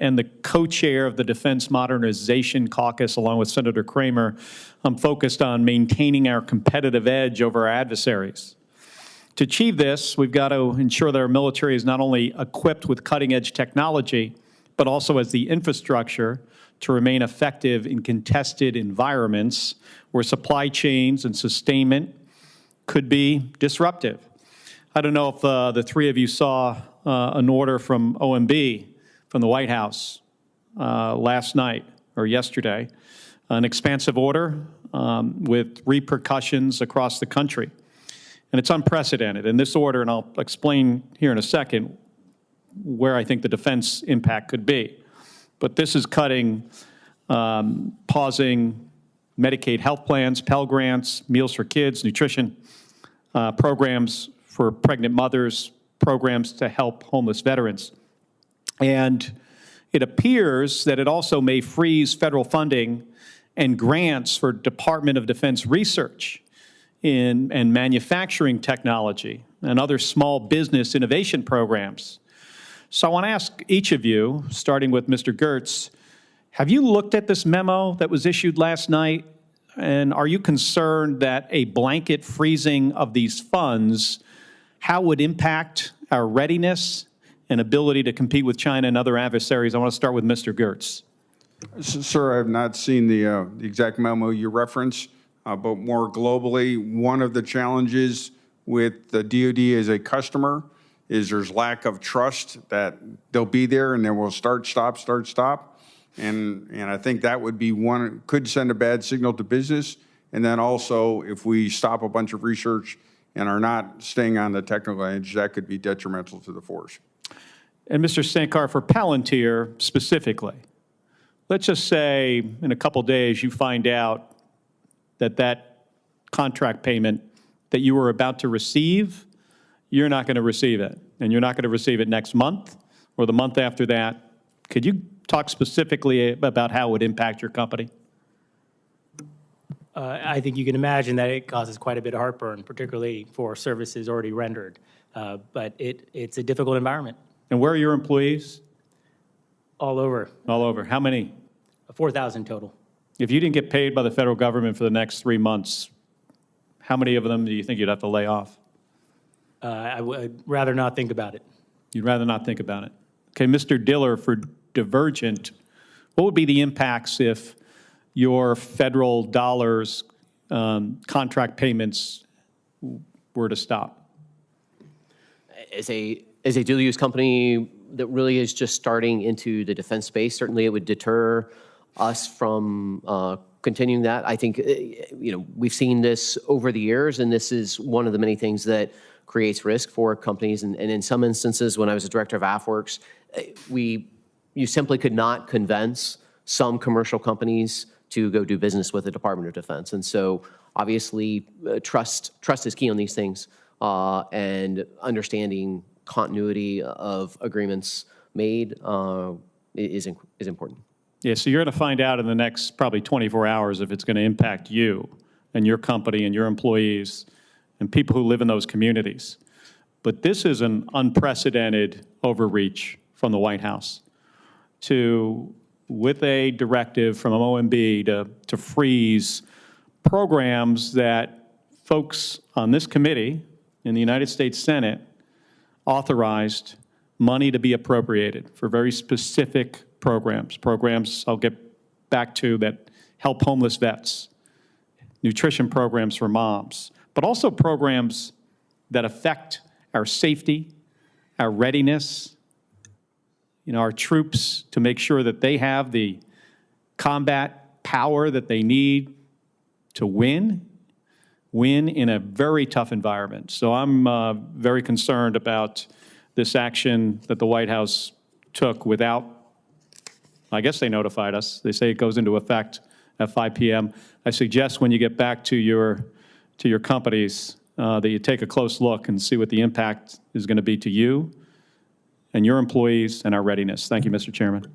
and the co-chair of the Defense Modernization Caucus, along with Senator Kramer, I'm focused on maintaining our competitive edge over our adversaries. To achieve this, we've got to ensure that our military is not only equipped with cutting-edge technology, but also has the infrastructure to remain effective in contested environments where supply chains and sustainment could be disruptive. I don't know if the three of you saw an order from OMB, from the White House, last night or yesterday, an expansive order with repercussions across the country. And it's unprecedented. In this order, and I'll explain here in a second where I think the defense impact could be. But this is cutting, pausing Medicaid health plans, Pell Grants, Meals for Kids, nutrition programs for pregnant mothers, programs to help homeless veterans. And it appears that it also may freeze federal funding and grants for Department of Defense research and manufacturing technology and other small business innovation programs. So I want to ask each of you, starting with Mr. Gertz, have you looked at this memo that was issued last night? And are you concerned that a blanket freezing of these funds, how would impact our readiness and ability to compete with China and other adversaries? I want to start with Mr. Gertz. Sir, I have not seen the exact memo you reference, but more globally, one of the challenges with the DoD as a customer is there's lack of trust that they'll be there and then we'll start, stop. And I think that would be one, could send a bad signal to business. And then also, if we stop a bunch of research and are not staying on the technical edge, that could be detrimental to the force. And Mr. Sankar, for Palantir specifically, let's just say in a couple days you find out that that contract payment that you were about to receive, you're not going to receive it. And you're not going to receive it next month or the month after that. Could you talk specifically about how it would impact your company? I think you can imagine that it causes quite a bit of heartburn, particularly for services already rendered. But it's a difficult environment. And where are your employees? All over. All over. How many? 4,000 total. If you didn't get paid by the federal government for the next 3 months, how many of them do you think you'd have to lay off? I would rather not think about it. You'd rather not think about it. Okay, Mr. Diller, for Divergent, what would be the impacts if your federal dollars contract payments were to stop? As a dual-use company that really is just starting into the defense space, certainly it would deter us from continuing that. I think we've seen this over the years, and this is one of the many things that creates risk for companies. And in some instances, when I was a director of AFWorks, you simply could not convince some commercial companies to go do business with the Department of Defense. And so obviously trust is key on these things, and understanding continuity of agreements made is important. Yeah, so you're going to find out in the next probably 24 hours if it's going to impact you and your company and your employees and people who live in those communities. But this is an unprecedented overreach from the White House with a directive from OMB to freeze programs that folks on this committee in the United States Senate authorized money to be appropriated for very specific programs I'll get back to that help homeless vets, nutrition programs for moms, but also programs that affect our safety, our readiness, our troops, to make sure that they have the combat power that they need to win in a very tough environment. So I'm very concerned about this action that the White House took without, I guess they notified us. They say it goes into effect at 5 p.m. I suggest when you get back to your companies that you take a close look and see what the impact is going to be to you and your employees and our readiness. Thank you, Mr. Chairman.